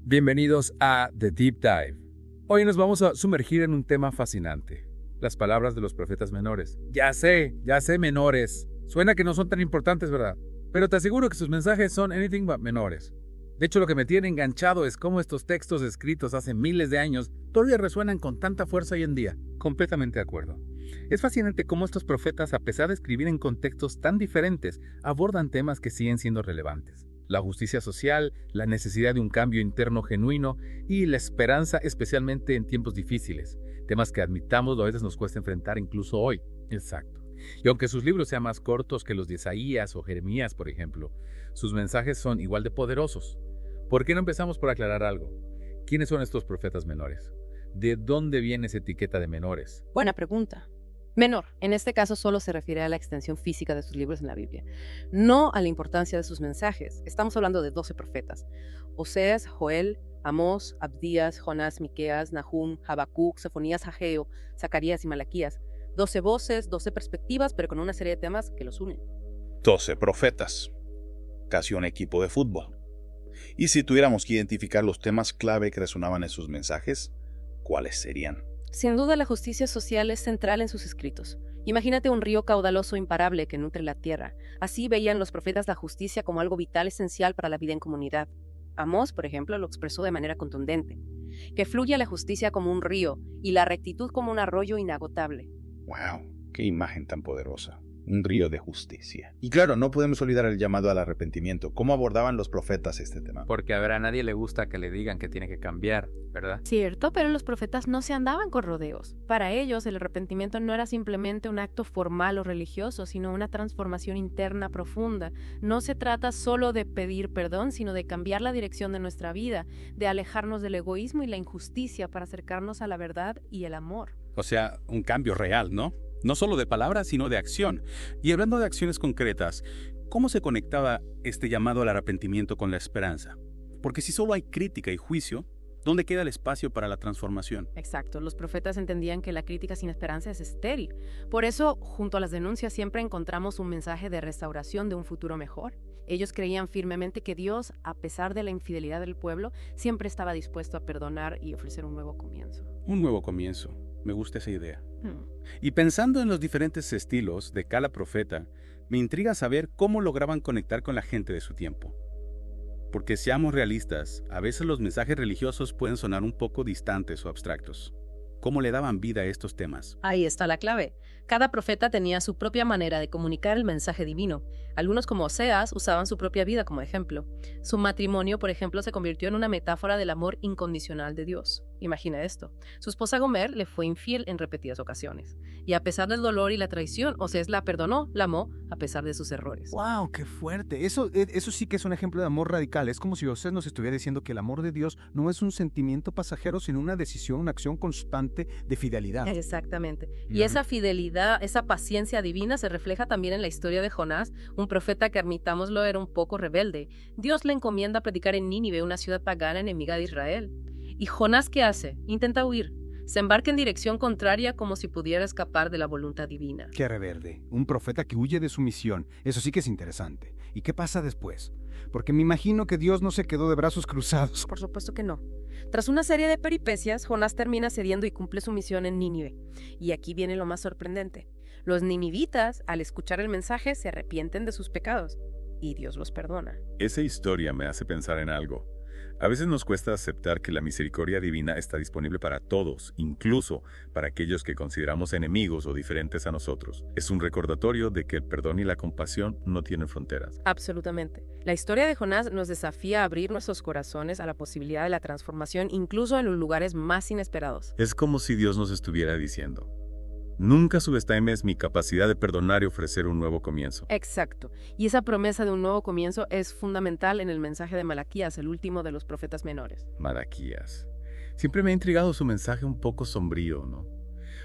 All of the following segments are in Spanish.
Bienvenidos a The Deep Dive. Hoy nos vamos a sumergir en un tema fascinante, las palabras de los profetas menores. Ya sé, menores. Suena que no son tan importantes, ¿verdad? Pero te aseguro que sus mensajes son anything but menores. De hecho, lo que me tiene enganchado es cómo estos textos escritos hace miles de años todavía resuenan con tanta fuerza hoy en día. Completamente de acuerdo. Es fascinante cómo estos profetas, a pesar de escribir en contextos tan diferentes, abordan temas que siguen siendo relevantes. La justicia social, la necesidad de un cambio interno genuino y la esperanza, especialmente en tiempos difíciles. Temas que, admitamos, a veces nos cuesta enfrentar incluso hoy. Exacto. Y aunque sus libros sean más cortos que los de Isaías o Jeremías, por ejemplo, sus mensajes son igual de poderosos. ¿Por qué no empezamos por aclarar algo? ¿Quiénes son estos profetas menores? ¿De dónde viene esa etiqueta de menores? Buena pregunta. Menor, en este caso solo se refiere a la extensión física de sus libros en la Biblia, no a la importancia de sus mensajes. Estamos hablando de 12 profetas: Oseas, Joel, Amós, Abdías, Jonás, Miqueas, Nahum, Habacuc, Sofonías, Ageo, Zacarías y Malaquías. 12 voces, 12 perspectivas, pero con una serie de temas que los unen. 12 profetas, casi un equipo de fútbol. Y si tuviéramos que identificar los temas clave que resonaban en sus mensajes, ¿cuáles serían? Sin duda, la justicia social es central en sus escritos. Imagínate un río caudaloso imparable que nutre la tierra. Así veían los profetas la justicia como algo vital, esencial para la vida en comunidad. Amós, por ejemplo, lo expresó de manera contundente: que fluya la justicia como un río y la rectitud como un arroyo inagotable. ¡Wow! ¡Qué imagen tan poderosa! Un río de justicia. Y claro, no podemos olvidar el llamado al arrepentimiento. ¿Cómo abordaban los profetas este tema? Porque a nadie le gusta que le digan que tiene que cambiar, ¿verdad? Cierto, pero los profetas no se andaban con rodeos. Para ellos, el arrepentimiento no era simplemente un acto formal o religioso, sino una transformación interna profunda. No se trata solo de pedir perdón, sino de cambiar la dirección de nuestra vida, de alejarnos del egoísmo y la injusticia para acercarnos a la verdad y el amor. O sea, un cambio real, ¿no? No solo de palabras, sino de acción. Y hablando de acciones concretas, ¿cómo se conectaba este llamado al arrepentimiento con la esperanza? Porque si solo hay crítica y juicio, ¿dónde queda el espacio para la transformación? Exacto, los profetas entendían que la crítica sin esperanza es estéril. Por eso, junto a las denuncias, siempre encontramos un mensaje de restauración de un futuro mejor. Ellos creían firmemente que Dios, a pesar de la infidelidad del pueblo, siempre estaba dispuesto a perdonar y ofrecer un nuevo comienzo. Un nuevo comienzo. Me gusta esa idea. Y pensando en los diferentes estilos de cada profeta, me intriga saber cómo lograban conectar con la gente de su tiempo. Porque seamos realistas, a veces los mensajes religiosos pueden sonar un poco distantes o abstractos. ¿Cómo le daban vida a estos temas? Ahí está la clave. Cada profeta tenía su propia manera de comunicar el mensaje divino. Algunos, como Oseas, usaban su propia vida como ejemplo. Su matrimonio, por ejemplo, se convirtió en una metáfora del amor incondicional de Dios. Imagina esto: su esposa Gomer le fue infiel en repetidas ocasiones. Y a pesar del dolor y la traición, Oseas la perdonó, la amó, a pesar de sus errores. ¡Wow! ¡Qué fuerte! Eso sí que es un ejemplo de amor radical. Es como si Oseas nos estuviera diciendo que el amor de Dios no es un sentimiento pasajero, sino una decisión, una acción constante de fidelidad. Exactamente. Y esa fidelidad, esa paciencia divina se refleja también en la historia de Jonás, un profeta que, admitámoslo, era un poco rebelde. Dios le encomienda predicar en Nínive, una ciudad pagana enemiga de Israel. ¿Y Jonás qué hace? Intenta huir. Se embarca en dirección contraria como si pudiera escapar de la voluntad divina. ¡Qué rebelde! Un profeta que huye de su misión. Eso sí que es interesante. ¿Y qué pasa después? Porque me imagino que Dios no se quedó de brazos cruzados. Por supuesto que no. Tras una serie de peripecias, Jonás termina cediendo y cumple su misión en Nínive. Y aquí viene lo más sorprendente. Los ninivitas, al escuchar el mensaje, se arrepienten de sus pecados. Y Dios los perdona. Esa historia me hace pensar en algo. A veces nos cuesta aceptar que la misericordia divina está disponible para todos, incluso para aquellos que consideramos enemigos o diferentes a nosotros. Es un recordatorio de que el perdón y la compasión no tienen fronteras. Absolutamente. La historia de Jonás nos desafía a abrir nuestros corazones a la posibilidad de la transformación, incluso en los lugares más inesperados. Es como si Dios nos estuviera diciendo: nunca subestimes mi capacidad de perdonar y ofrecer un nuevo comienzo. Exacto. Y esa promesa de un nuevo comienzo es fundamental en el mensaje de Malaquías, el último de los profetas menores. Malaquías. Siempre me ha intrigado su mensaje un poco sombrío, ¿no?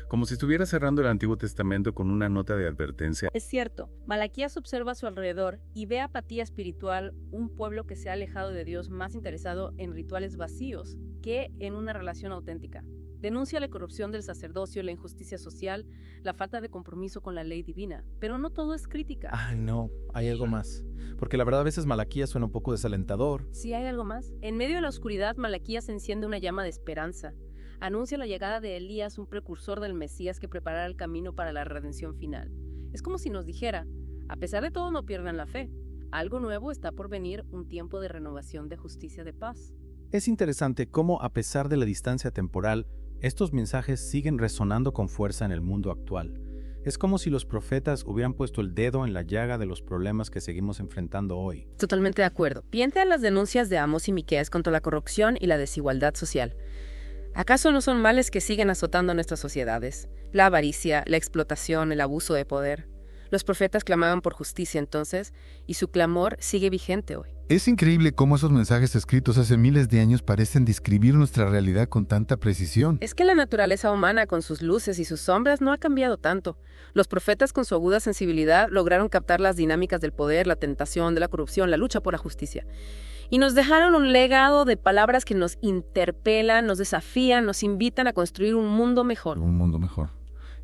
Como si estuviera cerrando el Antiguo Testamento con una nota de advertencia. Es cierto, Malaquías observa a su alrededor y ve apatía espiritual, un pueblo que se ha alejado de Dios, más interesado en rituales vacíos que en una relación auténtica. Denuncia la corrupción del sacerdocio, la injusticia social, la falta de compromiso con la ley divina. Pero no todo es crítica. Ay, no, hay algo más. Porque la verdad a veces Malaquías suena un poco desalentador. Sí, hay algo más. En medio de la oscuridad, Malaquías enciende una llama de esperanza. Anuncia la llegada de Elías, un precursor del Mesías que preparará el camino para la redención final. Es como si nos dijera, a pesar de todo no pierdan la fe. Algo nuevo está por venir, un tiempo de renovación, de justicia, de paz. Es interesante cómo, a pesar de la distancia temporal, estos mensajes siguen resonando con fuerza en el mundo actual. Es como si los profetas hubieran puesto el dedo en la llaga de los problemas que seguimos enfrentando hoy. Totalmente de acuerdo. Piensa en las denuncias de Amós y Miqueas contra la corrupción y la desigualdad social. ¿Acaso no son males que siguen azotando nuestras sociedades? La avaricia, la explotación, el abuso de poder. Los profetas clamaban por justicia entonces, y su clamor sigue vigente hoy. Es increíble cómo esos mensajes escritos hace miles de años parecen describir nuestra realidad con tanta precisión. Es que la naturaleza humana, con sus luces y sus sombras, no ha cambiado tanto. Los profetas, con su aguda sensibilidad, lograron captar las dinámicas del poder, la tentación, de la corrupción, la lucha por la justicia. Y nos dejaron un legado de palabras que nos interpelan, nos desafían, nos invitan a construir un mundo mejor. Un mundo mejor.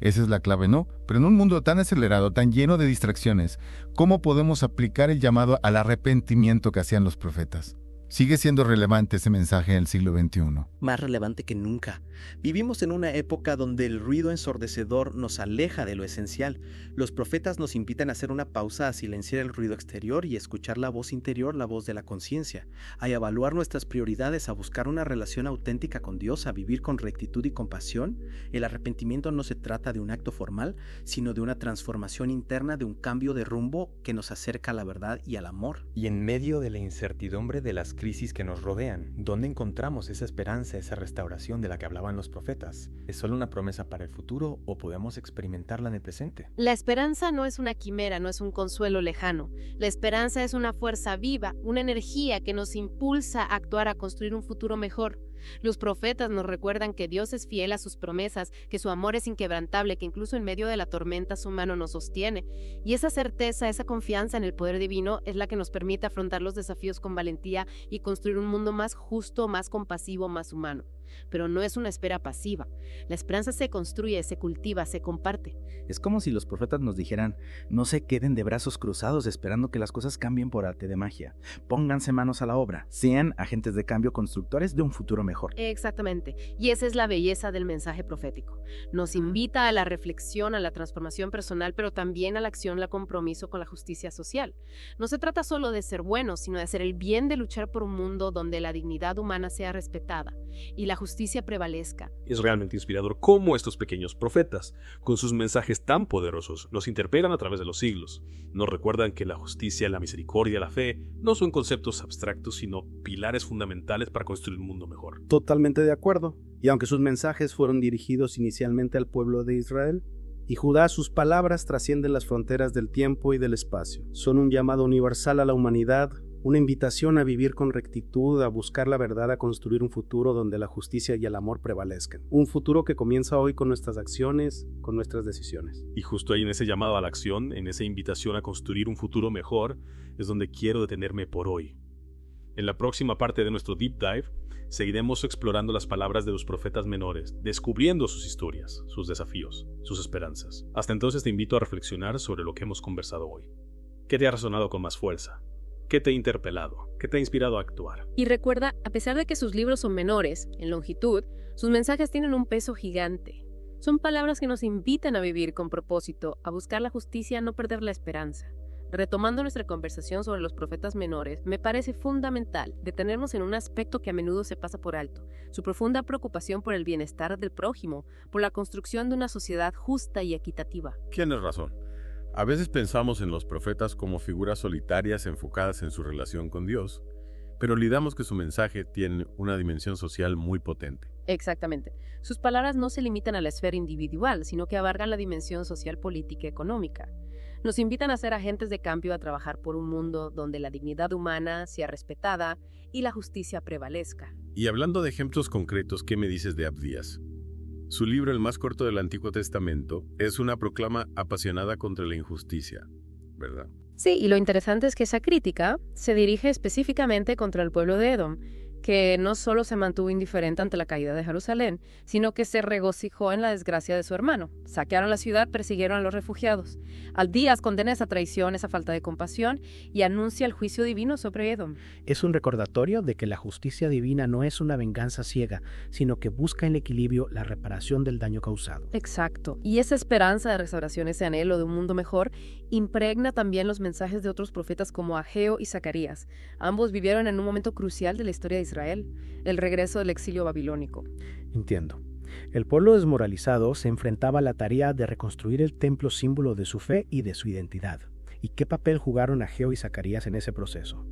Esa es la clave, ¿no? Pero en un mundo tan acelerado, tan lleno de distracciones, ¿cómo podemos aplicar el llamado al arrepentimiento que hacían los profetas? Sigue siendo relevante ese mensaje en el siglo XXI. Más relevante que nunca. Vivimos en una época donde el ruido ensordecedor nos aleja de lo esencial. Los profetas nos invitan a hacer una pausa, a silenciar el ruido exterior y escuchar la voz interior, la voz de la conciencia, a evaluar nuestras prioridades, a buscar una relación auténtica con Dios, a vivir con rectitud y compasión. El arrepentimiento no se trata de un acto formal, sino de una transformación interna, de un cambio de rumbo que nos acerca a la verdad y al amor. Y en medio de la incertidumbre de las crisis que nos rodean, ¿dónde encontramos esa esperanza, esa restauración de la que hablaban los profetas? ¿Es solo una promesa para el futuro o podemos experimentarla en el presente? La esperanza no es una quimera, no es un consuelo lejano. La esperanza es una fuerza viva, una energía que nos impulsa a actuar, a construir un futuro mejor. Los profetas nos recuerdan que Dios es fiel a sus promesas, que su amor es inquebrantable, que incluso en medio de la tormenta su mano nos sostiene. Y esa certeza, esa confianza en el poder divino es la que nos permite afrontar los desafíos con valentía y construir un mundo más justo, más compasivo, más humano. Pero no es una espera pasiva. La esperanza se construye, se cultiva, se comparte. Es como si los profetas nos dijeran, no se queden de brazos cruzados esperando que las cosas cambien por arte de magia. Pónganse manos a la obra. Sean agentes de cambio constructores de un futuro mejor. Exactamente. Y esa es la belleza del mensaje profético. Nos invita a la reflexión, a la transformación personal, pero también a la acción, al compromiso con la justicia social. No se trata solo de ser buenos, sino de hacer el bien, de luchar por un mundo donde la dignidad humana sea respetada y la justicia prevalezca. Es realmente inspirador cómo estos pequeños profetas, con sus mensajes tan poderosos, nos interpelan a través de los siglos. Nos recuerdan que la justicia, la misericordia, la fe no son conceptos abstractos, sino pilares fundamentales para construir un mundo mejor. Totalmente de acuerdo. Y aunque sus mensajes fueron dirigidos inicialmente al pueblo de Israel y Judá, sus palabras trascienden las fronteras del tiempo y del espacio. Son un llamado universal a la humanidad, una invitación a vivir con rectitud, a buscar la verdad, a construir un futuro donde la justicia y el amor prevalezcan. Un futuro que comienza hoy con nuestras acciones, con nuestras decisiones. Y justo ahí en ese llamado a la acción, en esa invitación a construir un futuro mejor, es donde quiero detenerme por hoy. En la próxima parte de nuestro Deep Dive, seguiremos explorando las palabras de los profetas menores, descubriendo sus historias, sus desafíos, sus esperanzas. Hasta entonces te invito a reflexionar sobre lo que hemos conversado hoy. ¿Qué te ha resonado con más fuerza? ¿Qué te ha interpelado? ¿Qué te ha inspirado a actuar? Y recuerda, a pesar de que sus libros son menores, en longitud, sus mensajes tienen un peso gigante. Son palabras que nos invitan a vivir con propósito, a buscar la justicia, a no perder la esperanza. Retomando nuestra conversación sobre los profetas menores, me parece fundamental detenernos en un aspecto que a menudo se pasa por alto, su profunda preocupación por el bienestar del prójimo, por la construcción de una sociedad justa y equitativa. Tienes razón. A veces pensamos en los profetas como figuras solitarias enfocadas en su relación con Dios, pero olvidamos que su mensaje tiene una dimensión social muy potente. Exactamente. Sus palabras no se limitan a la esfera individual, sino que abarcan la dimensión social, política y económica. Nos invitan a ser agentes de cambio, a trabajar por un mundo donde la dignidad humana sea respetada y la justicia prevalezca. Y hablando de ejemplos concretos, ¿qué me dices de Abdías? Su libro, el más corto del Antiguo Testamento, es una proclama apasionada contra la injusticia, ¿verdad? Sí, y lo interesante es que esa crítica se dirige específicamente contra el pueblo de Edom, que no solo se mantuvo indiferente ante la caída de Jerusalén, sino que se regocijó en la desgracia de su hermano. Saquearon la ciudad, persiguieron a los refugiados. Abdías condena esa traición, esa falta de compasión, y anuncia el juicio divino sobre Edom. Es un recordatorio de que la justicia divina no es una venganza ciega, sino que busca en el equilibrio la reparación del daño causado. Exacto. Y esa esperanza de restauración, ese anhelo de un mundo mejor, impregna también los mensajes de otros profetas como Ageo y Zacarías. Ambos vivieron en un momento crucial de la historia de Israel, el regreso del exilio babilónico. Entiendo. El pueblo desmoralizado se enfrentaba a la tarea de reconstruir el templo símbolo de su fe y de su identidad. ¿Y qué papel jugaron Ageo y Zacarías en ese proceso?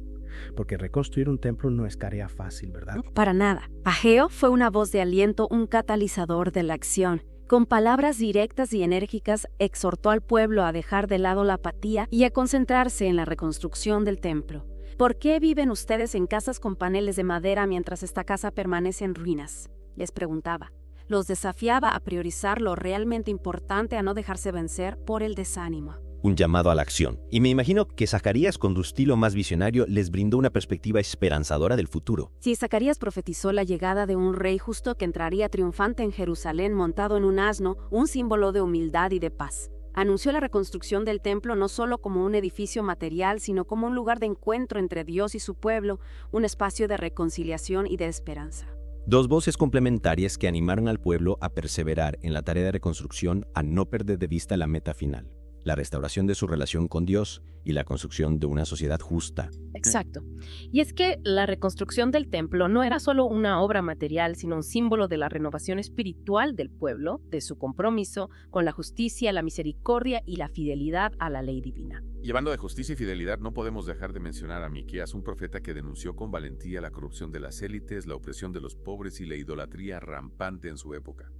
Porque reconstruir un templo no es tarea fácil, ¿verdad? Para nada. Ageo fue una voz de aliento, un catalizador de la acción. Con palabras directas y enérgicas, exhortó al pueblo a dejar de lado la apatía y a concentrarse en la reconstrucción del templo. ¿Por qué viven ustedes en casas con paneles de madera mientras esta casa permanece en ruinas?, les preguntaba. Los desafiaba a priorizar lo realmente importante, a no dejarse vencer por el desánimo. Un llamado a la acción. Y me imagino que Zacarías, con su estilo más visionario, les brindó una perspectiva esperanzadora del futuro. Sí, Zacarías profetizó la llegada de un rey justo que entraría triunfante en Jerusalén montado en un asno, un símbolo de humildad y de paz. Anunció la reconstrucción del templo no solo como un edificio material, sino como un lugar de encuentro entre Dios y su pueblo, un espacio de reconciliación y de esperanza. Dos voces complementarias que animaron al pueblo a perseverar en la tarea de reconstrucción, a no perder de vista la meta final, la restauración de su relación con Dios y la construcción de una sociedad justa. Exacto. Y es que la reconstrucción del templo no era solo una obra material, sino un símbolo de la renovación espiritual del pueblo, de su compromiso con la justicia, la misericordia y la fidelidad a la ley divina. Y hablando de justicia y fidelidad, no podemos dejar de mencionar a Miqueas, un profeta que denunció con valentía la corrupción de las élites, la opresión de los pobres y la idolatría rampante en su época.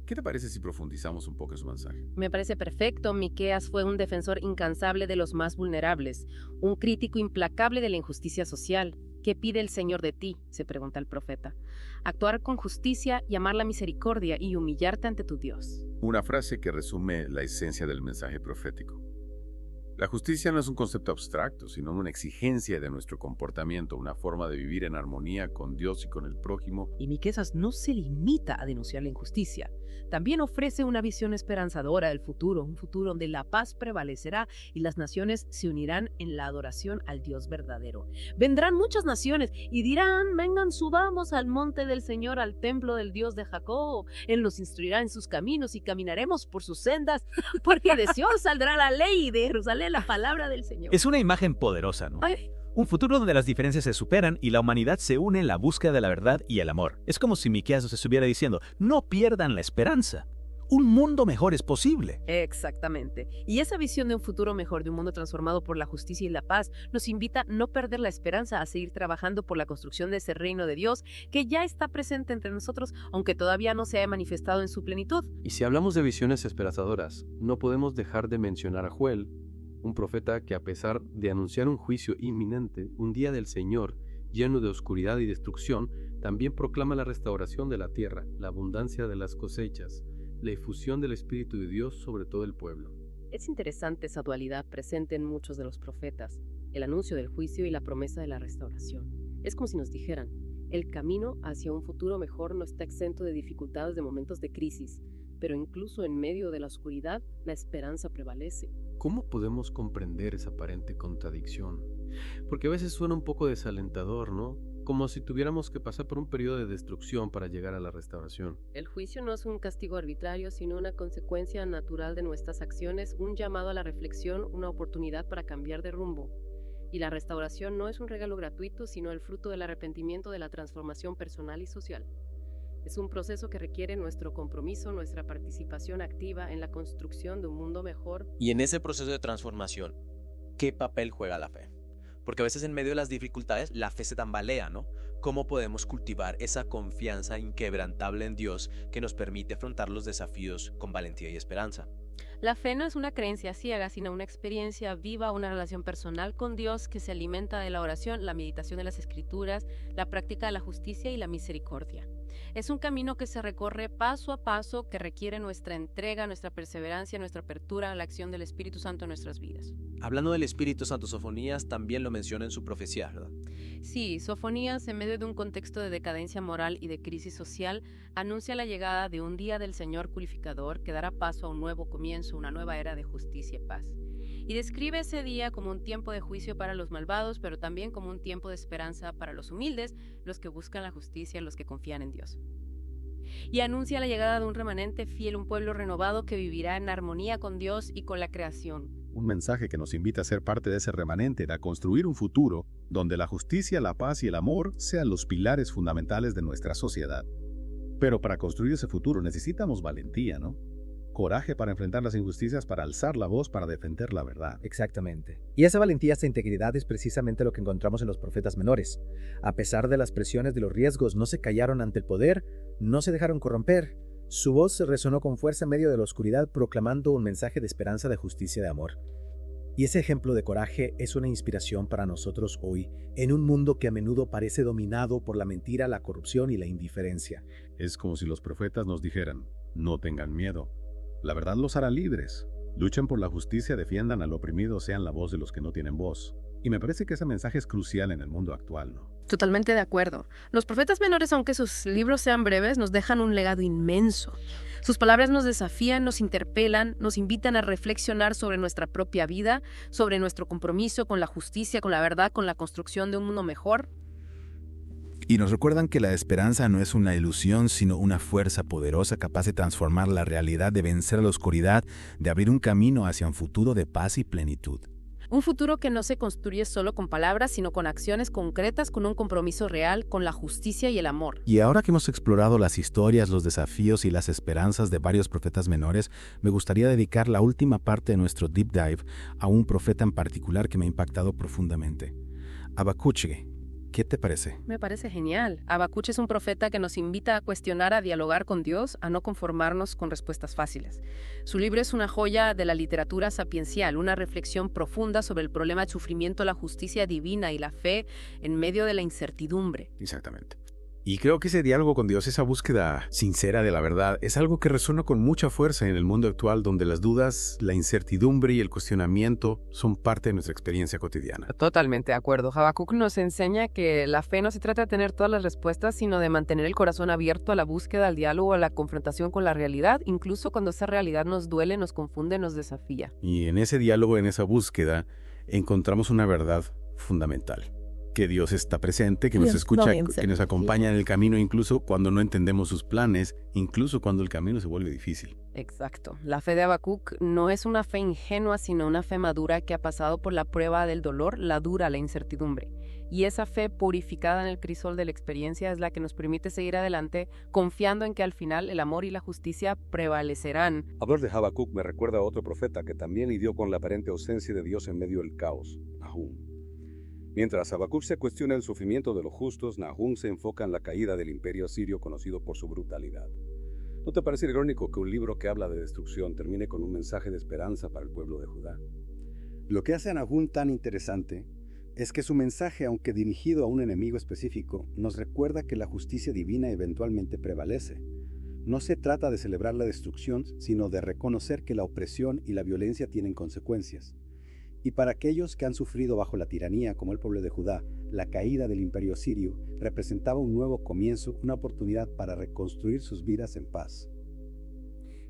¿Qué te parece si profundizamos un poco en su mensaje? Me parece perfecto. Miqueas fue un defensor incansable de los más vulnerables, un crítico implacable de la injusticia social. ¿Qué pide el Señor de ti?, se pregunta el profeta. Actuar con justicia, llamar la misericordia y humillarte ante tu Dios. Una frase que resume la esencia del mensaje profético. La justicia no es un concepto abstracto, sino una exigencia de nuestro comportamiento, una forma de vivir en armonía con Dios y con el prójimo. Y Miqueas no se limita a denunciar la injusticia. También ofrece una visión esperanzadora del futuro, un futuro donde la paz prevalecerá y las naciones se unirán en la adoración al Dios verdadero. Vendrán muchas naciones y dirán: vengan, subamos al monte del Señor, al templo del Dios de Jacob. Él nos instruirá en sus caminos y caminaremos por sus sendas, porque de Sion saldrá la ley y de Jerusalén la palabra del Señor. Es una imagen poderosa, ¿no? Ay. Un futuro donde las diferencias se superan y la humanidad se une en la búsqueda de la verdad y el amor. Es como si Miqueas nos estuviera diciendo: no pierdan la esperanza. Un mundo mejor es posible. Exactamente. Y esa visión de un futuro mejor, de un mundo transformado por la justicia y la paz, nos invita a no perder la esperanza, a seguir trabajando por la construcción de ese reino de Dios que ya está presente entre nosotros, aunque todavía no se haya manifestado en su plenitud. Y si hablamos de visiones esperanzadoras, no podemos dejar de mencionar a Joel, un profeta que, a pesar de anunciar un juicio inminente, un día del Señor lleno de oscuridad y destrucción, también proclama la restauración de la tierra, la abundancia de las cosechas, la efusión del Espíritu de Dios sobre todo el pueblo. Es interesante esa dualidad presente en muchos de los profetas, el anuncio del juicio y la promesa de la restauración. Es como si nos dijeran: el camino hacia un futuro mejor no está exento de dificultades, de momentos de crisis, pero incluso en medio de la oscuridad, la esperanza prevalece. ¿Cómo podemos comprender esa aparente contradicción? Porque a veces suena un poco desalentador, ¿no? Como si tuviéramos que pasar por un periodo de destrucción para llegar a la restauración. El juicio no es un castigo arbitrario, sino una consecuencia natural de nuestras acciones, un llamado a la reflexión, una oportunidad para cambiar de rumbo. Y la restauración no es un regalo gratuito, sino el fruto del arrepentimiento, de la transformación personal y social. Es un proceso que requiere nuestro compromiso, nuestra participación activa en la construcción de un mundo mejor. Y en ese proceso de transformación, ¿qué papel juega la fe? Porque a veces en medio de las dificultades la fe se tambalea, ¿no? ¿Cómo podemos cultivar esa confianza inquebrantable en Dios que nos permite afrontar los desafíos con valentía y esperanza? La fe no es una creencia ciega, sino una experiencia viva, una relación personal con Dios que se alimenta de la oración, la meditación de las Escrituras, la práctica de la justicia y la misericordia. Es un camino que se recorre paso a paso, que requiere nuestra entrega, nuestra perseverancia, nuestra apertura a la acción del Espíritu Santo en nuestras vidas. Hablando del Espíritu Santo, Sofonías también lo menciona en su profecía, ¿verdad? Sí, Sofonías, en medio de un contexto de decadencia moral y de crisis social, anuncia la llegada de un día del Señor purificador que dará paso a un nuevo comienzo, una nueva era de justicia y paz. Y describe ese día como un tiempo de juicio para los malvados, pero también como un tiempo de esperanza para los humildes, los que buscan la justicia, los que confían en Dios. Y anuncia la llegada de un remanente fiel, un pueblo renovado que vivirá en armonía con Dios y con la creación. Un mensaje que nos invita a ser parte de ese remanente, a construir un futuro donde la justicia, la paz y el amor sean los pilares fundamentales de nuestra sociedad. Pero para construir ese futuro necesitamos valentía, ¿no? Coraje para enfrentar las injusticias, para alzar la voz, para defender la verdad. Exactamente. Y esa valentía, esa integridad es precisamente lo que encontramos en los profetas menores. A pesar de las presiones, de los riesgos, no se callaron ante el poder, no se dejaron corromper. Su voz resonó con fuerza en medio de la oscuridad, proclamando un mensaje de esperanza, de justicia, de amor. Y ese ejemplo de coraje es una inspiración para nosotros hoy, en un mundo que a menudo parece dominado por la mentira, la corrupción y la indiferencia. Es como si los profetas nos dijeran, no tengan miedo. La verdad los hará libres. Luchen por la justicia, defiendan al oprimido, sean la voz de los que no tienen voz. Y me parece que ese mensaje es crucial en el mundo actual, ¿no? Totalmente de acuerdo. Los profetas menores, aunque sus libros sean breves, nos dejan un legado inmenso. Sus palabras nos desafían, nos interpelan, nos invitan a reflexionar sobre nuestra propia vida, sobre nuestro compromiso con la justicia, con la verdad, con la construcción de un mundo mejor. Y nos recuerdan que la esperanza no es una ilusión, sino una fuerza poderosa capaz de transformar la realidad, de vencer a la oscuridad, de abrir un camino hacia un futuro de paz y plenitud. Un futuro que no se construye solo con palabras, sino con acciones concretas, con un compromiso real, con la justicia y el amor. Y ahora que hemos explorado las historias, los desafíos y las esperanzas de varios profetas menores, me gustaría dedicar la última parte de nuestro Deep Dive a un profeta en particular que me ha impactado profundamente. Habacuc. ¿Qué te parece? Me parece genial. Habacuc es un profeta que nos invita a cuestionar, a dialogar con Dios, a no conformarnos con respuestas fáciles. Su libro es una joya de la literatura sapiencial, una reflexión profunda sobre el problema del sufrimiento, la justicia divina y la fe en medio de la incertidumbre. Exactamente. Y creo que ese diálogo con Dios, esa búsqueda sincera de la verdad, es algo que resuena con mucha fuerza en el mundo actual, donde las dudas, la incertidumbre y el cuestionamiento son parte de nuestra experiencia cotidiana. Totalmente de acuerdo. Habacuc nos enseña que la fe no se trata de tener todas las respuestas, sino de mantener el corazón abierto a la búsqueda, al diálogo, a la confrontación con la realidad, incluso cuando esa realidad nos duele, nos confunde, nos desafía. Y en ese diálogo, en esa búsqueda, encontramos una verdad fundamental. Que Dios está presente, que nos escucha, que nos acompaña en el camino, incluso cuando no entendemos sus planes, incluso cuando el camino se vuelve difícil. Exacto. La fe de Habacuc no es una fe ingenua, sino una fe madura que ha pasado por la prueba del dolor, la dura, la incertidumbre. Y esa fe purificada en el crisol de la experiencia es la que nos permite seguir adelante, confiando en que al final el amor y la justicia prevalecerán. Hablar de Habacuc me recuerda a otro profeta que también lidió con la aparente ausencia de Dios en medio del caos, Nahum. Mientras Habacuc se cuestiona el sufrimiento de los justos, Nahum se enfoca en la caída del imperio asirio conocido por su brutalidad. ¿No te parece irónico que un libro que habla de destrucción termine con un mensaje de esperanza para el pueblo de Judá? Lo que hace a Nahum tan interesante es que su mensaje, aunque dirigido a un enemigo específico, nos recuerda que la justicia divina eventualmente prevalece. No se trata de celebrar la destrucción, sino de reconocer que la opresión y la violencia tienen consecuencias. Y para aquellos que han sufrido bajo la tiranía, como el pueblo de Judá, la caída del imperio sirio representaba un nuevo comienzo, una oportunidad para reconstruir sus vidas en paz.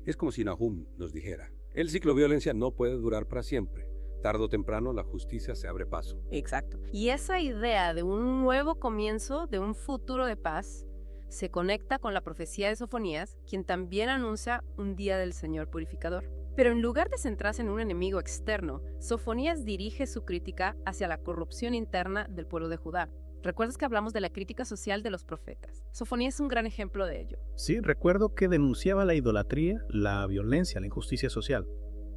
Es como si Nahum nos dijera, el ciclo de violencia no puede durar para siempre. Tarde o temprano la justicia se abre paso. Exacto. Y esa idea de un nuevo comienzo, de un futuro de paz, se conecta con la profecía de Sofonías, quien también anuncia un día del Señor purificador. Pero en lugar de centrarse en un enemigo externo, Sofonías dirige su crítica hacia la corrupción interna del pueblo de Judá. ¿Recuerdas que hablamos de la crítica social de los profetas? Sofonías es un gran ejemplo de ello. Sí, recuerdo que denunciaba la idolatría, la violencia, la injusticia social,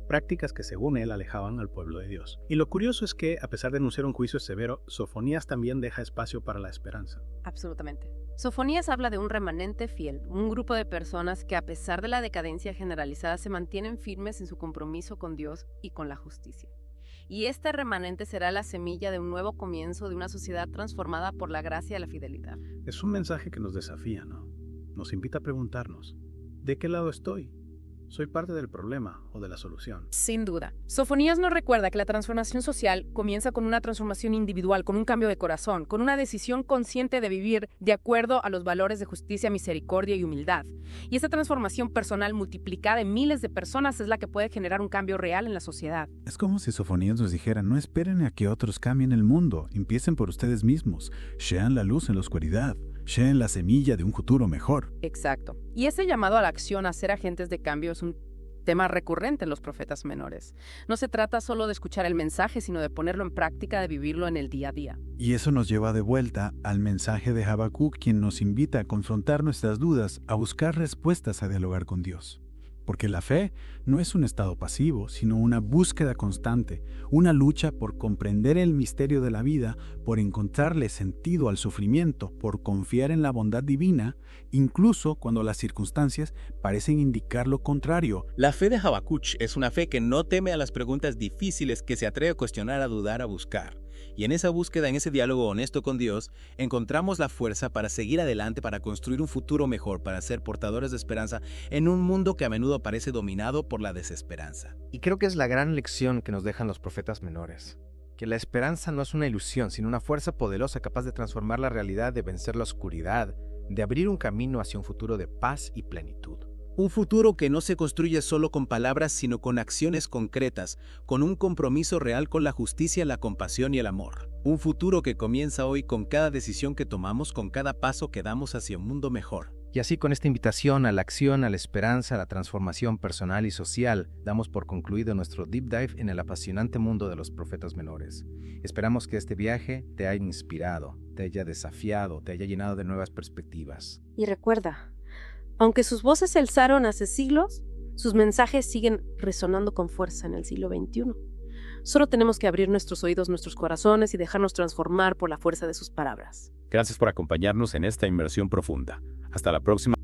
prácticas que según él alejaban al pueblo de Dios. Y lo curioso es que, a pesar de anunciar un juicio severo, Sofonías también deja espacio para la esperanza. Absolutamente. Sofonías habla de un remanente fiel, un grupo de personas que a pesar de la decadencia generalizada se mantienen firmes en su compromiso con Dios y con la justicia. Y este remanente será la semilla de un nuevo comienzo de una sociedad transformada por la gracia y la fidelidad. Es un mensaje que nos desafía, ¿no? nos invita a preguntarnos, ¿de qué lado estoy? ¿Soy parte del problema o de la solución? Sin duda. Sofonías nos recuerda que la transformación social comienza con una transformación individual, con un cambio de corazón, con una decisión consciente de vivir de acuerdo a los valores de justicia, misericordia y humildad. Y esa transformación personal multiplicada en miles de personas es la que puede generar un cambio real en la sociedad. Es como si Sofonías nos dijera, no esperen a que otros cambien el mundo, empiecen por ustedes mismos, sean la luz en la oscuridad. Sean la semilla de un futuro mejor. Exacto. Y ese llamado a la acción, a ser agentes de cambio, es un tema recurrente en los profetas menores. No se trata solo de escuchar el mensaje, sino de ponerlo en práctica, de vivirlo en el día a día. Y eso nos lleva de vuelta al mensaje de Habacuc, quien nos invita a confrontar nuestras dudas, a buscar respuestas, a dialogar con Dios. Porque la fe no es un estado pasivo, sino una búsqueda constante, una lucha por comprender el misterio de la vida, por encontrarle sentido al sufrimiento, por confiar en la bondad divina, incluso cuando las circunstancias parecen indicar lo contrario. La fe de Habacuc es una fe que no teme a las preguntas difíciles, que se atreve a cuestionar, a dudar, a buscar. Y en esa búsqueda, en ese diálogo honesto con Dios, encontramos la fuerza para seguir adelante, para construir un futuro mejor, para ser portadores de esperanza en un mundo que a menudo parece dominado por la desesperanza. Y creo que es la gran lección que nos dejan los profetas menores. Que la esperanza no es una ilusión, sino una fuerza poderosa capaz de transformar la realidad, de vencer la oscuridad, de abrir un camino hacia un futuro de paz y plenitud. Un futuro que no se construye solo con palabras, sino con acciones concretas, con un compromiso real con la justicia, la compasión y el amor. Un futuro que comienza hoy con cada decisión que tomamos, con cada paso que damos hacia un mundo mejor. Y así, con esta invitación a la acción, a la esperanza, a la transformación personal y social, damos por concluido nuestro deep dive en el apasionante mundo de los profetas menores. Esperamos que este viaje te haya inspirado, te haya desafiado, te haya llenado de nuevas perspectivas. Y recuerda, aunque sus voces se alzaron hace siglos, sus mensajes siguen resonando con fuerza en el siglo XXI. Solo tenemos que abrir nuestros oídos, nuestros corazones y dejarnos transformar por la fuerza de sus palabras. Gracias por acompañarnos en esta inmersión profunda. Hasta la próxima.